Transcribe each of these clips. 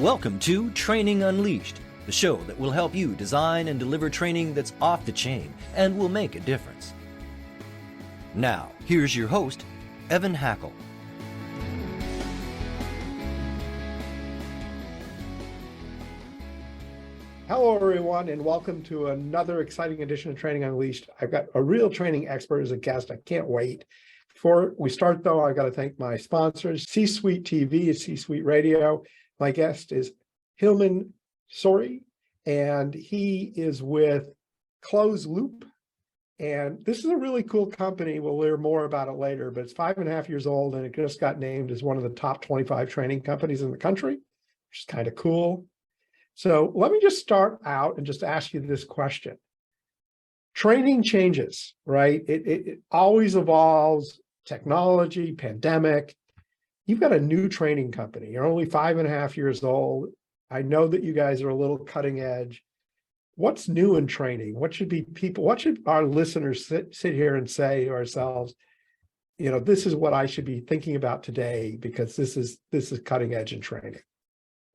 Welcome to Training Unleashed, the show that will help you design and deliver training that's off the chain and will make a difference. Now, here's your host, Evan Hackel. Hello, everyone, and welcome to another exciting edition of Training Unleashed. I've got a real training expert as a guest. I can't wait. Before we start, though, I've got to thank my sponsors, C-Suite TV and C-Suite Radio. My guest is Hilmon Sorey, and he is with ClozeLoop. And this is a really cool company. We'll learn more about it later, but it's 5.5 years old, and it just got named as one of the top 25 training companies in the country, which is kind of cool. So let me just start out and just ask you this question. Training changes, right? It always evolves, technology, pandemic. You've got a new training company. You're only 5.5 years old. I know that you guys are a little cutting edge. What's new in training? What should our listeners sit here and say to ourselves, you know, this is what I should be thinking about today because this is cutting edge in training.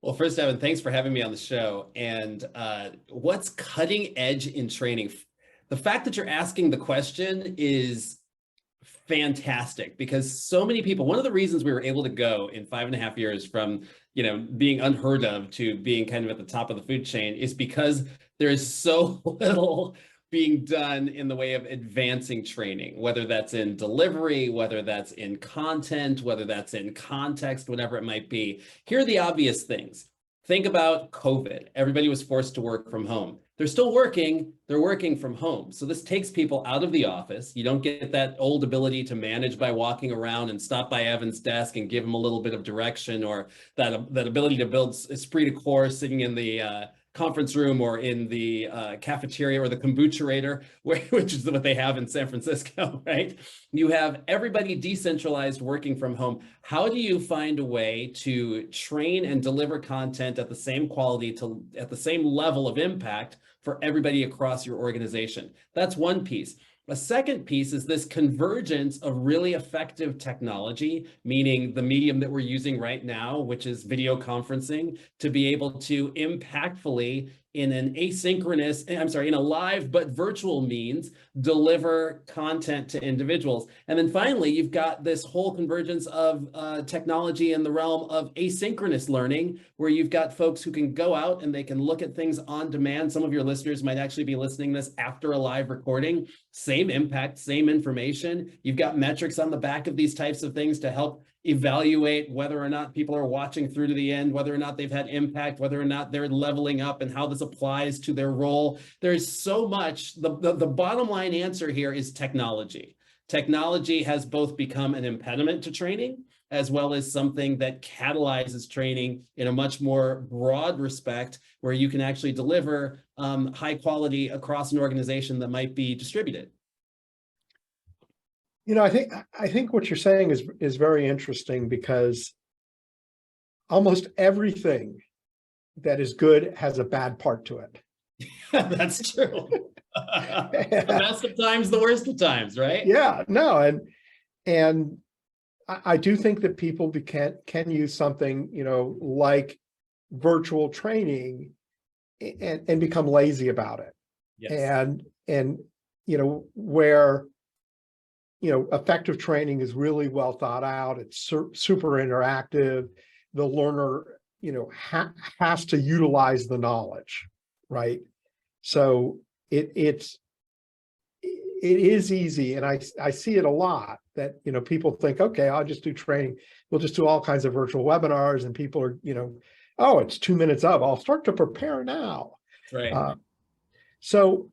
Well, first, Evan, thanks for having me on the show. And what's cutting edge in training? The fact that you're asking the question is fantastic because so many people, one of the reasons we were able to go in 5.5 years from, being unheard of to being kind of at the top of the food chain is because there is so little being done in the way of advancing training, whether that's in delivery, whether that's in content, whether that's in context, whatever it might be. Here are the obvious things. Think about COVID. Everybody was forced to work from home. They're still working, they're working from home. So this takes people out of the office. You don't get that old ability to manage by walking around and stop by Evan's desk and give him a little bit of direction, or that ability to build esprit de corps sitting in the conference room or in the cafeteria or the kombucherator, which is what they have in San Francisco, right? You have everybody decentralized working from home. How do you find a way to train and deliver content at the same quality, at the same level of impact for everybody across your organization? That's one piece. A second piece is this convergence of really effective technology, meaning the medium that we're using right now, which is video conferencing, to be able to impactfully in in a live but virtual means, deliver content to individuals. And then finally, you've got this whole convergence of technology in the realm of asynchronous learning, where you've got folks who can go out and they can look at things on demand. Some of your listeners might actually be listening to this after a live recording. Same impact, same information. You've got metrics on the back of these types of things to help evaluate whether or not people are watching through to the end, whether or not they've had impact, whether or not they're leveling up, and how this applies to their role. There's so much. The bottom line answer here is technology. Technology has both become an impediment to training, as well as something that catalyzes training in a much more broad respect, where you can actually deliver high quality across an organization that might be distributed. I think what you're saying is very interesting because almost everything that is good has a bad part to it. That's true. The best of times, the worst of times, right? Yeah, no, and I do think that people can use something, like virtual training and become lazy about it. Yes. And where effective training is really well thought out. It's super interactive. The learner, has to utilize the knowledge, right? So it is easy, and I see it a lot that people think, okay, I'll just do training. We'll just do all kinds of virtual webinars, and people are, oh, it's 2 minutes up. I'll start to prepare now. Right. So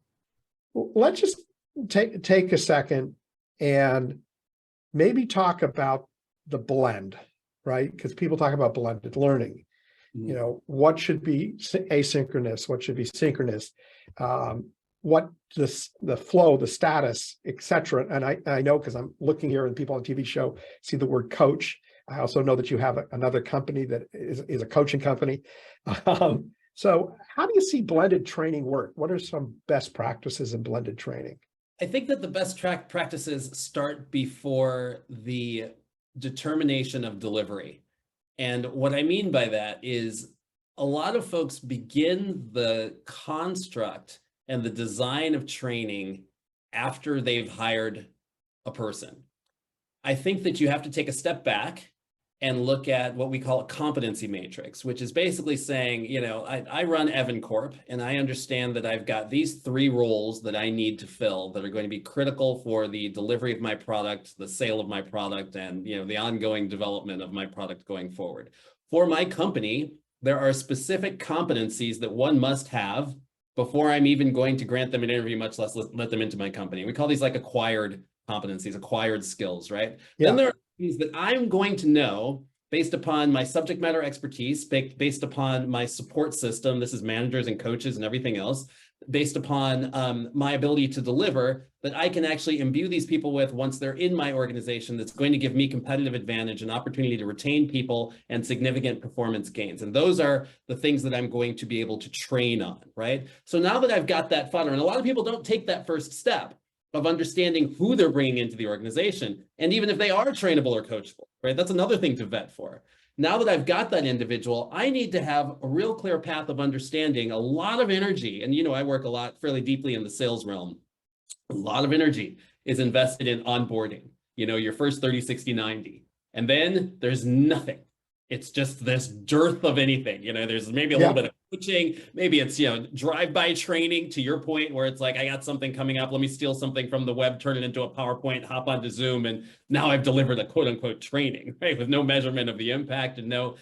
let's just take a second and maybe talk about the blend, right? Because people talk about blended learning. What should be asynchronous, what should be synchronous, what the flow, the status, etc. And I know, because I'm looking here and people on the TV show see the word coach. I also know that you have another company that is a coaching company. So how do you see blended training work? What are some best practices in blended training? I think that the best practices start before the determination of delivery. And what I mean by that is a lot of folks begin the construct and the design of training after they've hired a person. I think that you have to take a step back and look at what we call a competency matrix, which is basically saying, you know, I run Evan Corp, and I understand that I've got these 3 roles that I need to fill that are going to be critical for the delivery of my product, the sale of my product, and, you know, the ongoing development of my product going forward. For my company, there are specific competencies that one must have before I'm even going to grant them an interview, much less let them into my company. We call these like acquired competencies, acquired skills, right? Yeah. Then there are things that I'm going to know based upon my subject matter expertise, based upon my support system. This is managers and coaches and everything else, based upon my ability to deliver, that I can actually imbue these people with once they're in my organization, that's going to give me competitive advantage and opportunity to retain people and significant performance gains. And those are the things that I'm going to be able to train on, right? So now that I've got that funnel, and a lot of people don't take that first step of understanding who they're bringing into the organization, and even if they are trainable or coachable, right? That's another thing to vet for. Now that I've got that individual, I need to have a real clear path of understanding, a lot of energy. And, you know, I work a lot fairly deeply in the sales realm. A lot of energy is invested in onboarding, you know, your first 30, 60, 90. And then there's nothing. It's just this dearth of anything. You know, there's maybe a little bit of coaching. Maybe it's, you know, drive-by training, to your point, where it's like, I got something coming up. Let me steal something from the web, turn it into a PowerPoint, hop onto Zoom, and now I've delivered a quote unquote training, right? With no measurement of the impact and no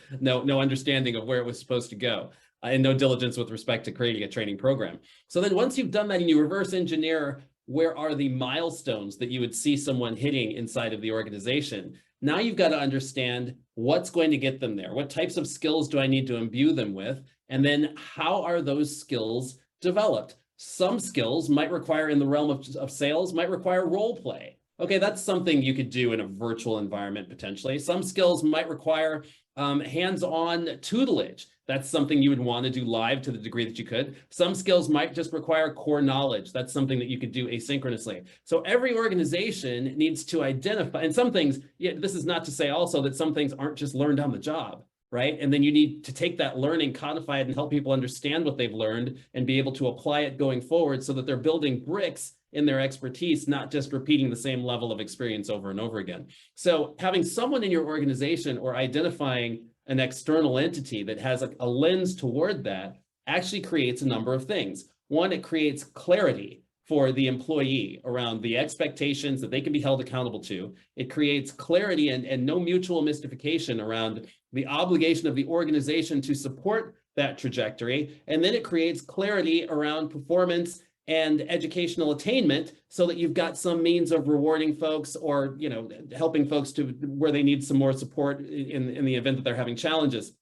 understanding of where it was supposed to go. And no diligence with respect to creating a training program. So then once you've done that and you reverse engineer, where are the milestones that you would see someone hitting inside of the organization? Now you've got to understand what's going to get them there. What types of skills do I need to imbue them with? And then how are those skills developed? Some skills might require, in the realm of sales, might require role play. Okay, that's something you could do in a virtual environment potentially. Some skills might require hands-on tutelage. That's something you would want to do live to the degree that you could. Some skills might just require core knowledge. That's something that you could do asynchronously. So every organization needs to identify, and some things, this is not to say also that some things aren't just learned on the job, right? And then you need to take that learning, codify it, and help people understand what they've learned and be able to apply it going forward so that they're building bricks in their expertise, not just repeating the same level of experience over and over again. So having someone in your organization or identifying an external entity that has a lens toward that actually creates a number of things. One, it creates clarity for the employee around the expectations that they can be held accountable to. It creates clarity and no mutual mystification around the obligation of the organization to support that trajectory. And then it creates clarity around performance and educational attainment so that you've got some means of rewarding folks or, you know, helping folks to where they need some more support in the event that they're having challenges.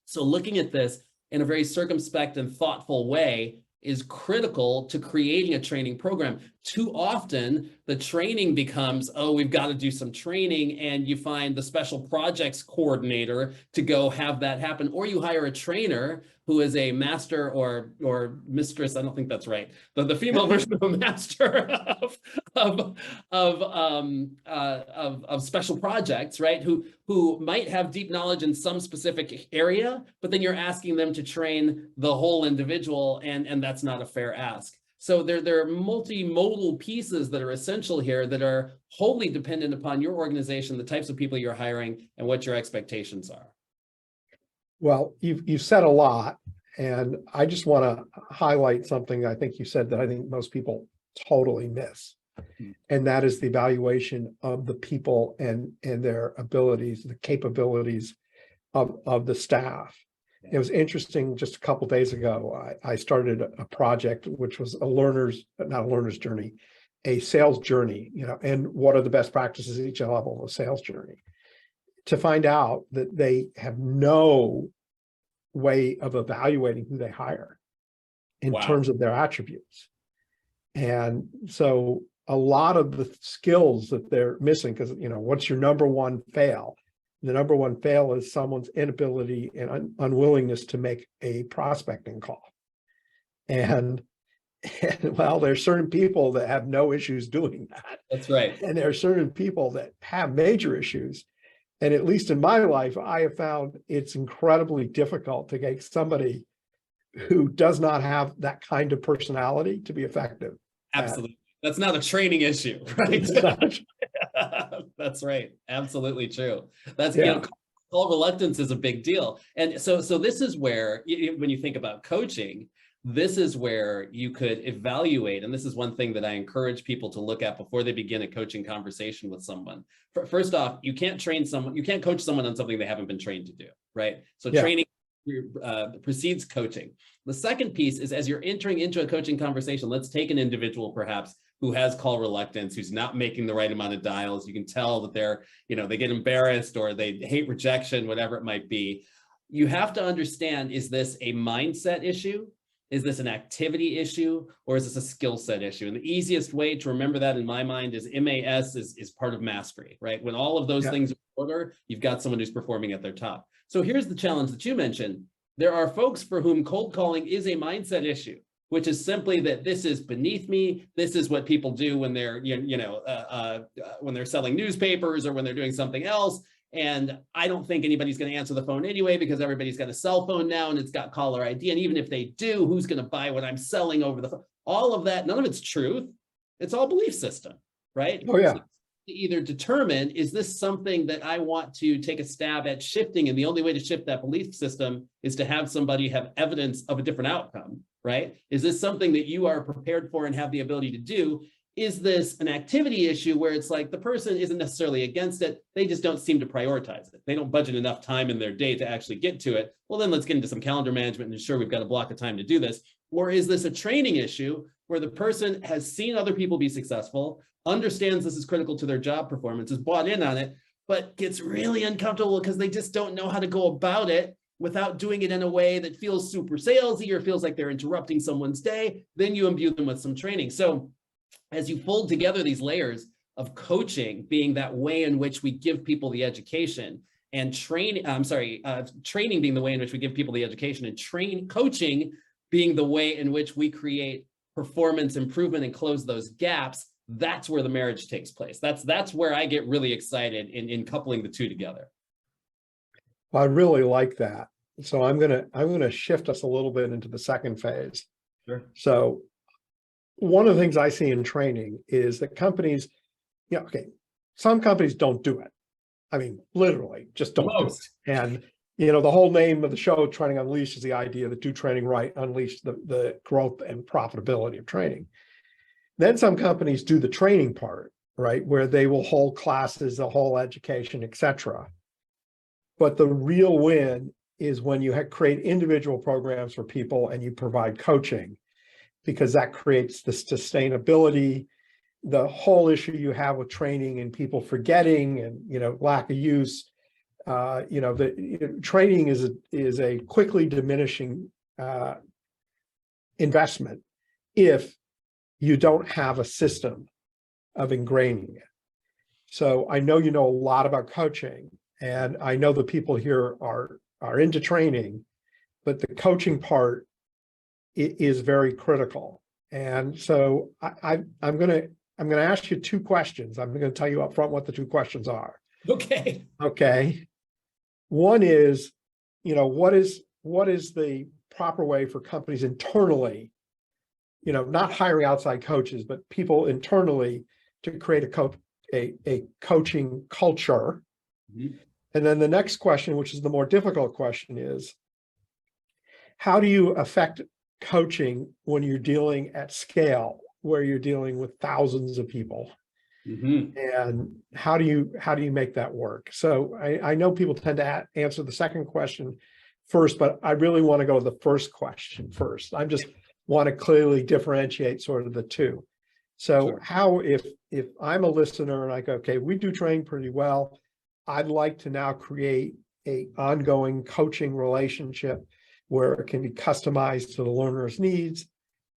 So looking at this in a very circumspect and thoughtful way is critical to creating a training program. Too often, the training becomes, oh, we've got to do some training, and you find the special projects coordinator to go have that happen, or you hire a trainer who is a master or mistress. I don't think that's right. But the female version of a master of special projects, right? Who might have deep knowledge in some specific area, but then you're asking them to train the whole individual, and that's not a fair ask. So there are multimodal pieces that are essential here that are wholly dependent upon your organization, the types of people you're hiring, and what your expectations are. Well, you've said a lot, and I just want to highlight something I think you said that I think most people totally miss, and that is the evaluation of the people and their abilities, the capabilities of the staff. It was interesting, just a couple of days ago, I started a project which was not a learner's journey, a sales journey, you know, and what are the best practices at each level of a sales journey, to find out that they have no way of evaluating who they hire in terms of their attributes. And so a lot of the skills that they're missing, because, you know, what's your number one fail? The number one fail is someone's inability and unwillingness to make a prospecting call. And well, there's certain people that have no issues doing that. That's right. And there are certain people that have major issues. And at least in my life, I have found it's incredibly difficult to get somebody who does not have that kind of personality to be effective. Absolutely. That's not a training issue, right? That's right. Absolutely true. That's, Yeah. Call reluctance is a big deal. And so this is where, when you think about coaching, this is where you could evaluate. And this is one thing that I encourage people to look at before they begin a coaching conversation with someone. First off, you can't coach someone on something they haven't been trained to do, right? So training precedes coaching. The second piece is, as you're entering into a coaching conversation, let's take an individual perhaps who has call reluctance, who's not making the right amount of dials. You can tell that they're, they get embarrassed or they hate rejection, whatever it might be. You have to understand, is this a mindset issue? Is this an activity issue, or is this a skill set issue? And the easiest way to remember that in my mind is MAS is part of mastery, right? When all of those things are in order, you've got someone who's performing at their top. So here's the challenge that you mentioned. There are folks for whom cold calling is a mindset issue, which is simply that this is beneath me. This is what people do when they're, when they're selling newspapers or when they're doing something else. And I don't think anybody's going to answer the phone anyway, because everybody's got a cell phone now and it's got caller ID. And even if they do, who's going to buy what I'm selling over the phone? All of that, none of it's truth. It's all belief system, right? Oh, yeah. So to either determine, is this something that I want to take a stab at shifting? And the only way to shift that belief system is to have somebody have evidence of a different outcome, right? Is this something that you are prepared for and have the ability to do? Is this an activity issue where it's like the person isn't necessarily against it, they just don't seem to prioritize it? They don't budget enough time in their day to actually get to it. Well, then let's get into some calendar management and ensure we've got a block of time to do this. Or is this a training issue where the person has seen other people be successful, understands this is critical to their job performance, is bought in on it, but gets really uncomfortable because they just don't know how to go about it without doing it in a way that feels super salesy or feels like they're interrupting someone's day? Then you imbue them with some training. So as you fold together these layers of coaching being that way in which we give people the education, and training being the way in which we give people the education, and coaching being the way in which we create performance improvement and close those gaps, that's where the marriage takes place. That's where I get really excited in coupling the two together. I really like that. So I'm gonna shift us a little bit into the second phase. Sure. So one of the things I see in training is that companies, some companies don't do it. I mean, literally just don't do it. And, the whole name of the show, Training Unleashed, is the idea that do training right, unleash the growth and profitability of training. Then some companies do the training part, right, where they will hold classes, the whole education, etc. But the real win is when you create individual programs for people and you provide coaching, because that creates the sustainability. The whole issue you have with training and people forgetting and lack of use, training is a quickly diminishing investment if you don't have a system of ingraining it. So I know a lot about coaching, and I know the people here are into training, but the coaching part is very critical. And so I'm going to ask you two questions. I'm going to tell you up front what the two questions are. Okay. One is, what is the proper way for companies internally, not hiring outside coaches, but people internally, to create a coaching culture? Mm-hmm. And then the next question, which is the more difficult question, is how do you affect coaching when you're dealing at scale, where you're dealing with thousands of people? Mm-hmm. And how do you make that work? So I know people tend to answer the second question first, but I really want to go to the first question first. I just want to clearly differentiate sort of the two. So sure. How, if I'm a listener and I go, okay, we do train pretty well, I'd like to now create a ongoing coaching relationship where it can be customized to the learner's needs.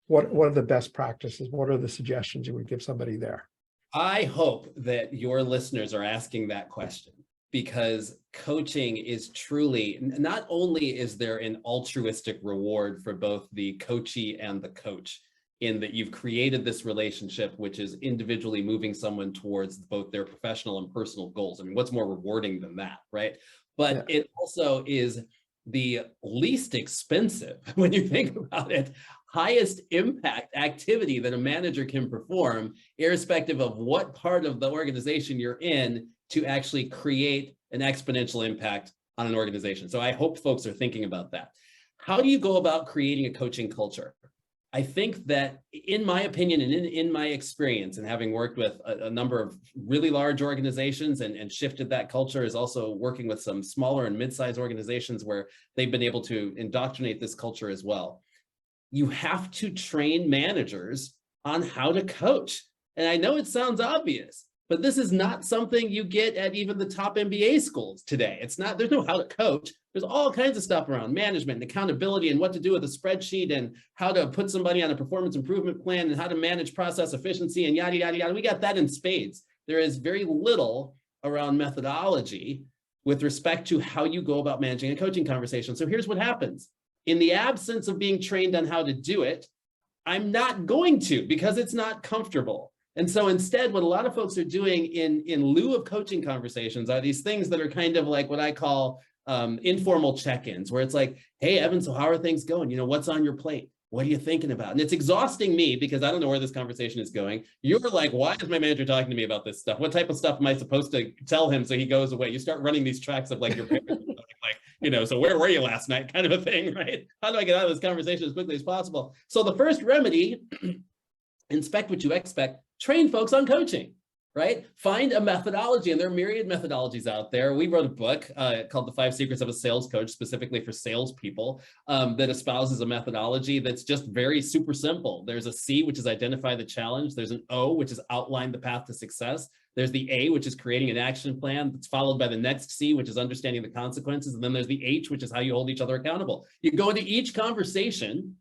What are the best practices? What are the suggestions you would give somebody there? I hope that your listeners are asking that question, because coaching is truly, not only is there an altruistic reward for both the coachee and the coach, in that you've created this relationship, which is individually moving someone towards both their professional and personal goals. I mean, what's more rewarding than that, right? But it also is the least expensive, when you think about it, highest impact activity that a manager can perform, irrespective of what part of the organization you're in, to actually create an exponential impact on an organization. So I hope folks are thinking about that. How do you go about creating a coaching culture? I think that, in my opinion and in my experience, and having worked with a number of really large organizations and shifted that culture, is also working with some smaller and mid-sized organizations where they've been able to indoctrinate this culture as well. You have to train managers on how to coach. And I know it sounds obvious, but this is not something you get at even the top MBA schools today. It's not, there's no how to coach. There's all kinds of stuff around management and accountability and what to do with a spreadsheet and how to put somebody on a performance improvement plan and how to manage process efficiency and yada, yada, yada. We got that in spades. There is very little around methodology with respect to how you go about managing a coaching conversation. So here's what happens. In the absence of being trained on how to do it, I'm not going to, because it's not comfortable. And so instead, what a lot of folks are doing in lieu of coaching conversations are these things that are kind of like what I call informal check-ins, where it's like, hey, Evan, so how are things going? You know, what's on your plate? What are you thinking about? And it's exhausting me because I don't know where this conversation is going. You're like, why is my manager talking to me about this stuff? What type of stuff am I supposed to tell him so he goes away? You start running these tracks of like your parents, like, you know, so where were you last night kind of a thing, right? How do I get out of this conversation as quickly as possible? So the first remedy, inspect what you expect, train folks on coaching, right? Find a methodology, and there are myriad methodologies out there. We wrote a book called The 5 Secrets of a Sales Coach, specifically for salespeople, that espouses a methodology that's just very super simple. There's a C, which is identify the challenge. There's an O, which is outline the path to success. There's the A, which is creating an action plan. That's followed by the next C, which is understanding the consequences. And then there's the H, which is how you hold each other accountable. You go into each conversation.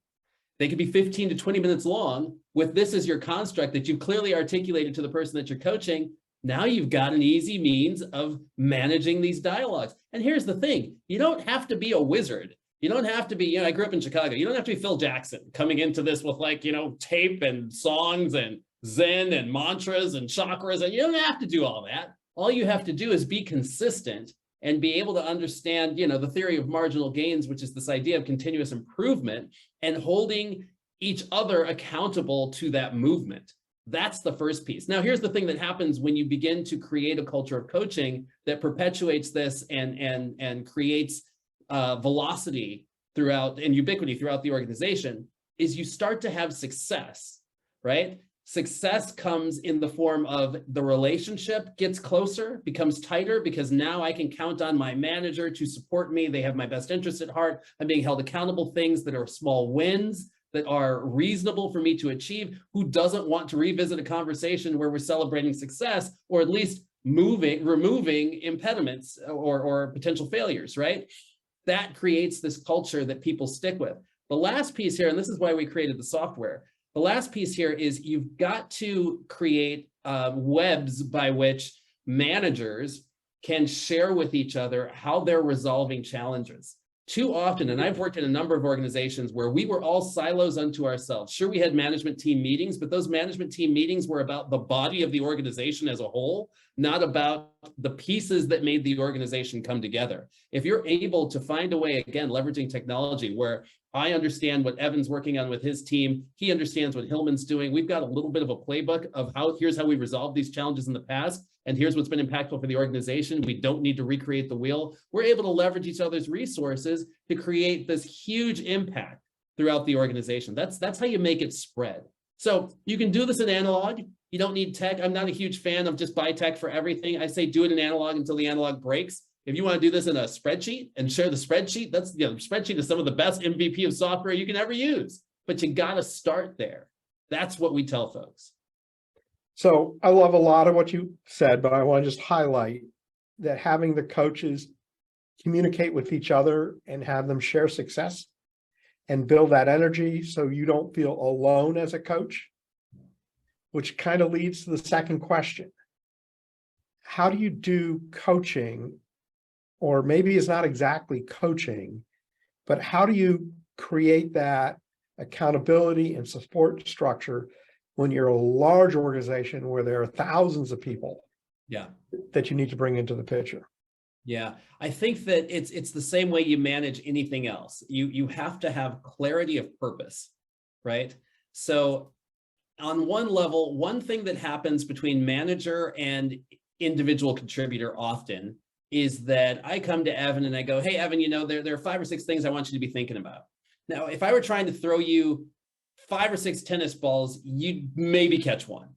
They could be 15 to 20 minutes long with this as your construct that you've clearly articulated to the person that you're coaching. Now you've got an easy means of managing these dialogues. And here's the thing, you don't have to be a wizard. You don't have to be, you know, I grew up in Chicago. You don't have to be Phil Jackson coming into this with like, you know, tape and songs and Zen and mantras and chakras. And you don't have to do all that. All you have to do is be consistent and be able to understand, you know, the theory of marginal gains, which is this idea of continuous improvement and holding each other accountable to that movement. That's the first piece. Now, here's the thing that happens when you begin to create a culture of coaching that perpetuates this and creates velocity throughout and ubiquity throughout the organization, is you start to have success, right? Success comes in the form of the relationship gets closer, becomes tighter, because now I can count on my manager to support me. They have my best interest at heart. I'm being held accountable, things that are small wins that are reasonable for me to achieve. Who doesn't want to revisit a conversation where we're celebrating success, or at least removing impediments or potential failures, right? That creates this culture that people stick with. The last piece here, and this is why we created the software, the last piece here is you've got to create webs by which managers can share with each other how they're resolving challenges. Too often, and I've worked in a number of organizations where we were all silos unto ourselves. Sure, we had management team meetings, but those management team meetings were about the body of the organization as a whole, not about the pieces that made the organization come together. If you're able to find a way, again, leveraging technology, where I understand what Evan's working on with his team, he understands what Hilmon's doing, we've got a little bit of a playbook of here's how we resolved these challenges in the past, and here's what's been impactful for the organization. We don't need to recreate the wheel. We're able to leverage each other's resources to create this huge impact throughout the organization. That's how you make it spread. So you can do this in analog. You don't need tech. I'm not a huge fan of just buy tech for everything. I say do it in analog until the analog breaks. If you want to do this in a spreadsheet and share the spreadsheet, that's, you know, the spreadsheet is some of the best MVP of software you can ever use, but you got to start there. That's what we tell folks. So I love a lot of what you said, but I want to just highlight that having the coaches communicate with each other and have them share success and build that energy so you don't feel alone as a coach, which kind of leads to the second question. How do you do coaching, or maybe it's not exactly coaching, but how do you create that accountability and support structure when you're a large organization where there are thousands of people Yeah. that you need to bring into the picture. Yeah, I think that it's the same way you manage anything else. You have to have clarity of purpose, right? So on one level, one thing that happens between manager and individual contributor often is that I come to Evan and I go, hey, Evan, there are 5 or 6 things I want you to be thinking about. Now, if I were trying to throw you 5 or 6 tennis balls, you'd maybe catch one,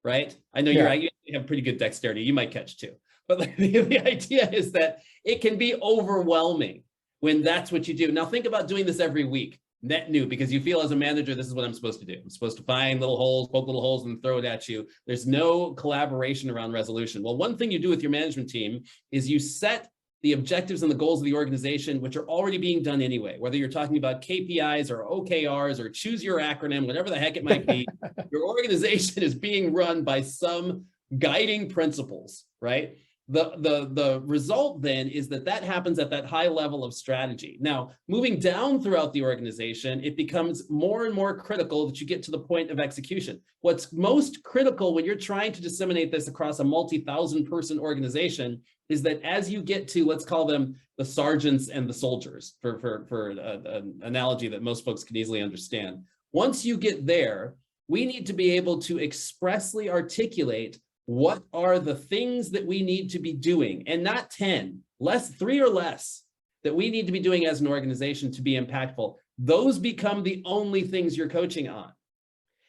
right? I know you have pretty good dexterity. You might catch 2. But the idea is that it can be overwhelming when that's what you do. Now, think about doing this every week, net new, because you feel as a manager, this is what I'm supposed to do. I'm supposed to find little holes, poke little holes, and throw it at you. There's no collaboration around resolution. Well, one thing you do with your management team is you set the objectives and the goals of the organization, which are already being done anyway, whether you're talking about KPIs or OKRs or choose your acronym, whatever the heck it might be, your organization is being run by some guiding principles, right? The result then is that happens at that high level of strategy. Now, moving down throughout the organization, it becomes more and more critical that you get to the point of execution. What's most critical when you're trying to disseminate this across a multi-thousand person organization is that as you get to, let's call them the sergeants and the soldiers, for an analogy that most folks can easily understand. Once you get there, we need to be able to expressly articulate what are the things that we need to be doing, and not 10, 3 or less, that we need to be doing as an organization to be impactful. Those become the only things you're coaching on.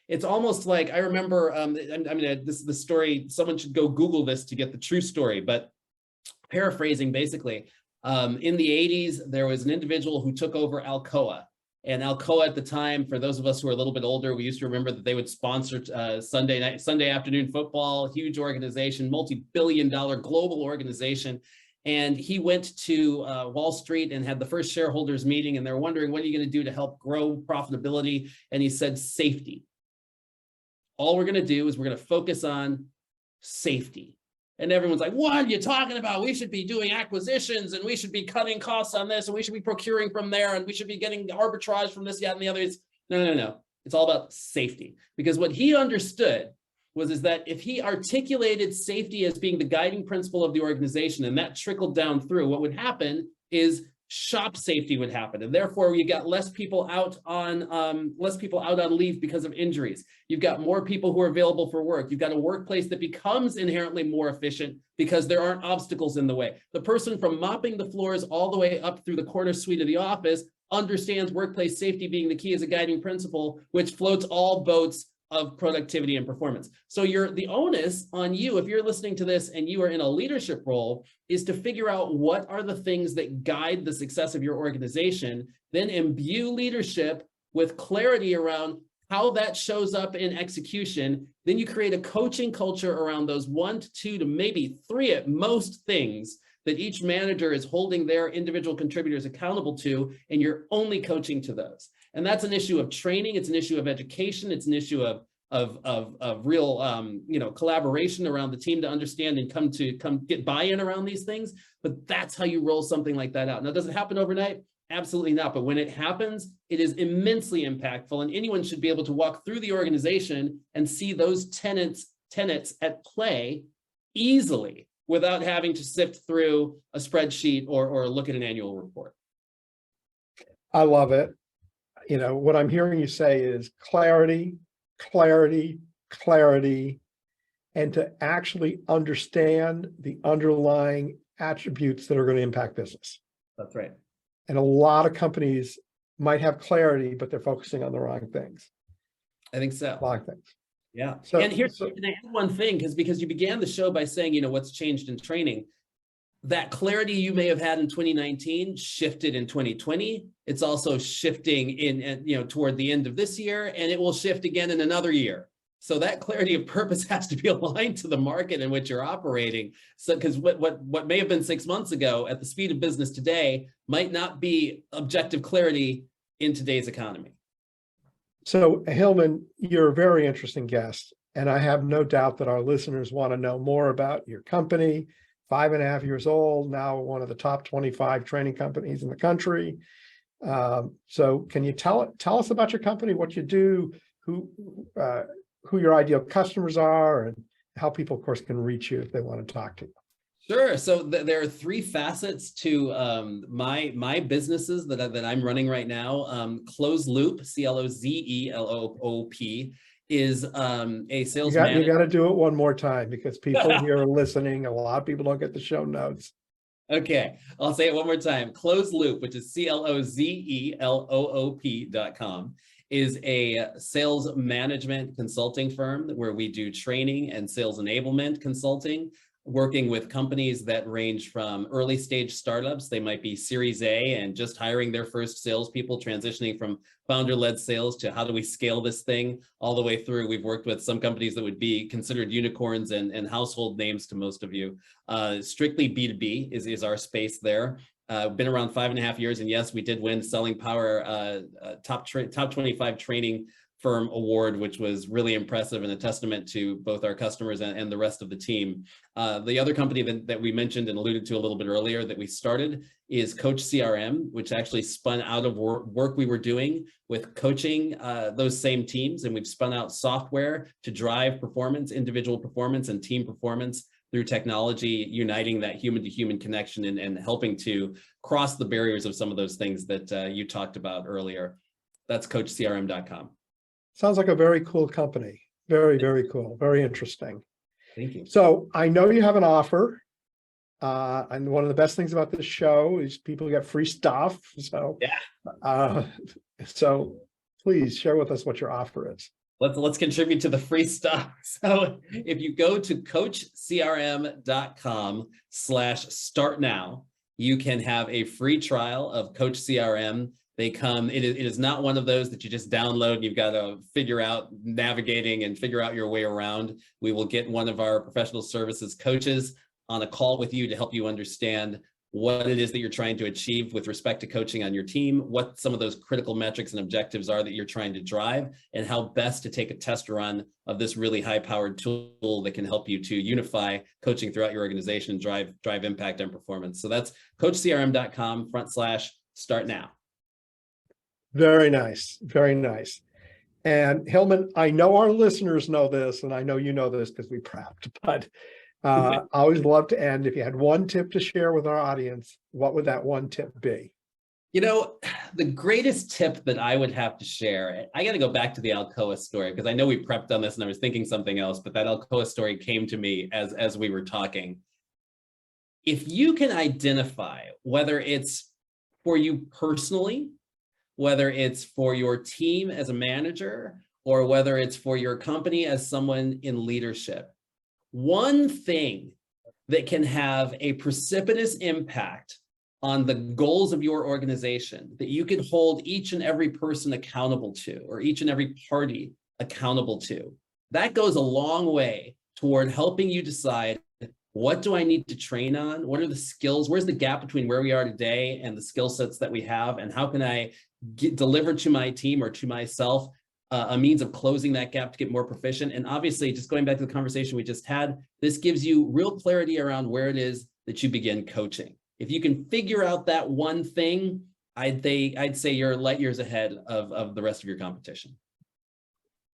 It's almost like, I remember, this is the story, someone should go Google this to get the true story, but paraphrasing basically, in the 80s, there was an individual who took over Alcoa. And Alcoa at the time, for those of us who are a little bit older, we used to remember that they would sponsor Sunday afternoon football, huge organization, multi-billion-dollar global organization. And he went to Wall Street and had the first shareholders meeting, and they're wondering, what are you going to do to help grow profitability? And he said, safety. All we're going to do is we're going to focus on safety. And everyone's like, what are you talking about? We should be doing acquisitions, and we should be cutting costs on this, and we should be procuring from there, and we should be getting arbitrage from this, that, and the other. No. It's all about safety. Because what he understood is that if he articulated safety as being the guiding principle of the organization, and that trickled down through, what would happen is shop safety would happen, and therefore you got less people out on leave because of injuries. You've got more people who are available for work. You've got a workplace that becomes inherently more efficient because there aren't obstacles in the way. The person from mopping the floors all the way up through the corner suite of the office understands workplace safety being the key as a guiding principle, which floats all boats of productivity and performance. So the onus on you, if you're listening to this and you are in a leadership role, is to figure out what are the things that guide the success of your organization, then imbue leadership with clarity around how that shows up in execution. Then you create a coaching culture around those 1 to 2 to maybe 3 at most things that each manager is holding their individual contributors accountable to, and you're only coaching to those. And that's an issue of training. It's an issue of education. It's an issue of real collaboration around the team to understand and come get buy-in around these things. But that's how you roll something like that out. Now, does it happen overnight? Absolutely not. But when it happens, it is immensely impactful, and anyone should be able to walk through the organization and see those tenets at play easily without having to sift through a spreadsheet or look at an annual report. I love it. What I'm hearing you say is clarity, clarity, clarity, and to actually understand the underlying attributes that are going to impact business. That's right. And a lot of companies might have clarity, but they're focusing on the wrong things. I think so. Wrong things. Yeah. And here's can I add one thing, because you began the show by saying, what's changed in training. That clarity you may have had in 2019 shifted in 2020. It's also shifting in toward the end of this year, and it will shift again in another year. So that clarity of purpose has to be aligned to the market in which you're operating. So, because what may have been 6 months ago at the speed of business today might not be objective clarity in today's economy. So, Hilmon, you're a very interesting guest, and I have no doubt that our listeners want to know more about your company. 5.5 years old, now one of the top 25 training companies in the country. So can you tell us about your company, what you do, who your ideal customers are, and how people, of course, can reach you if they want to talk to you? Sure. So there are three facets to my businesses that I'm running right now. ClozeLoop, ClozeLoop, is a sales manager. You got to do it one more time because people here are listening. A lot of people don't get the show notes. Okay, I'll say it one more time. ClozeLoop, which is ClozeLoop.com, is a sales management consulting firm where we do training and sales enablement consulting, working with companies that range from early stage startups. They might be Series A and just hiring their first salespeople, transitioning from founder-led sales to how do we scale this thing all the way through. We've worked with some companies that would be considered unicorns and household names to most of you. Strictly B2B is our space there. Been around 5.5 years, and yes, we did win Selling Power top 25 training firm award, which was really impressive and a testament to both our customers and the rest of the team. The other company that we mentioned and alluded to a little bit earlier that we started is Coach CRM, which actually spun out of work we were doing with coaching those same teams. And we've spun out software to drive performance, individual performance and team performance through technology, uniting that human-to-human connection and helping to cross the barriers of some of those things that you talked about earlier. That's CoachCRM.com. Sounds like a very cool company. Very, very cool. Very interesting. Thank you. So I know you have an offer. And one of the best things about this show is people get free stuff. So, yeah. So please share with us what your offer is. Let's contribute to the free stuff. So if you go to CoachCRM.com/start now, you can have a free trial of Coach CRM. It is not one of those that you just download. You've got to figure out navigating and figure out your way around. We will get one of our professional services coaches on a call with you to help you understand what it is that you're trying to achieve with respect to coaching on your team, what some of those critical metrics and objectives are that you're trying to drive, and how best to take a test run of this really high-powered tool that can help you to unify coaching throughout your organization, drive impact and performance. So that's CoachCRM.com/start now. Very nice. Very nice. And Hilmon, I know our listeners know this, and I know you know this because we prepped, but I always love to end. If you had one tip to share with our audience, what would that one tip be? You know, the greatest tip that I would have to share, I got to go back to the Alcoa story because I know we prepped on this and I was thinking something else, but that Alcoa story came to me as we were talking. If you can identify whether it's for you personally, whether it's for your team as a manager, or whether it's for your company as someone in leadership, one thing that can have a precipitous impact on the goals of your organization that you can hold each and every person accountable to, or each and every party accountable to, that goes a long way toward helping you decide, what do I need to train on? What are the skills? Where's the gap between where we are today and the skill sets that we have? And how can I deliver to my team or to myself a means of closing that gap to get more proficient? And obviously, just going back to the conversation we just had, this gives you real clarity around where it is that you begin coaching. If you can figure out that one thing, I'd say you're light years ahead of the rest of your competition.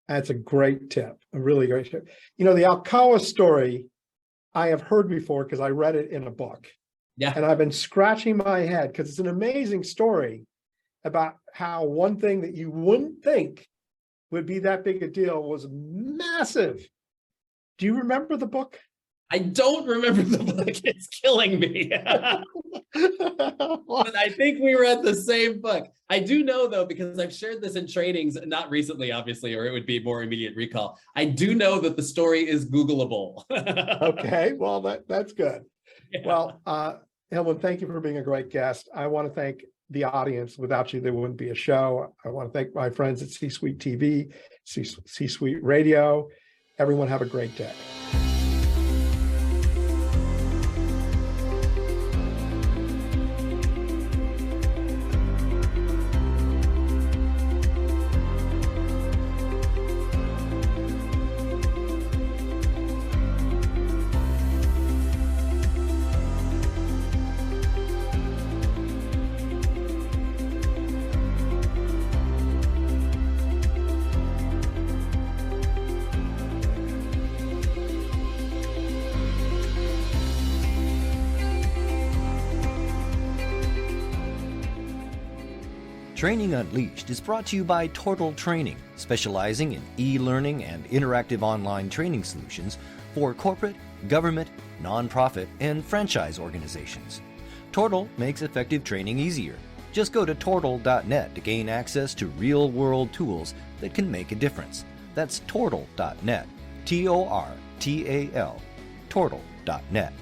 That's a great tip, a really great tip. You know, the Alcoa story, I have heard before because I read it in a book. Yeah. And I've been scratching my head because it's an amazing story about how one thing that you wouldn't think would be that big a deal was massive. Do you remember the book? I don't remember the book. It's killing me. But I think we read the same book. I do know, though, because I've shared this in trainings, not recently, obviously, or it would be more immediate recall. I do know that the story is Googleable. Okay, well, that's good. Yeah. Well, Hilmon, thank you for being a great guest. I want to thank the audience. Without you, there wouldn't be a show. I want to thank my friends at C-Suite TV, C-Suite Radio. Everyone have a great day. Training Unleashed is brought to you by Tortal Training, specializing in e-learning and interactive online training solutions for corporate, government, nonprofit, and franchise organizations. Tortal makes effective training easier. Just go to tortal.net to gain access to real-world tools that can make a difference. That's tortal.net, Tortal, tortal.net.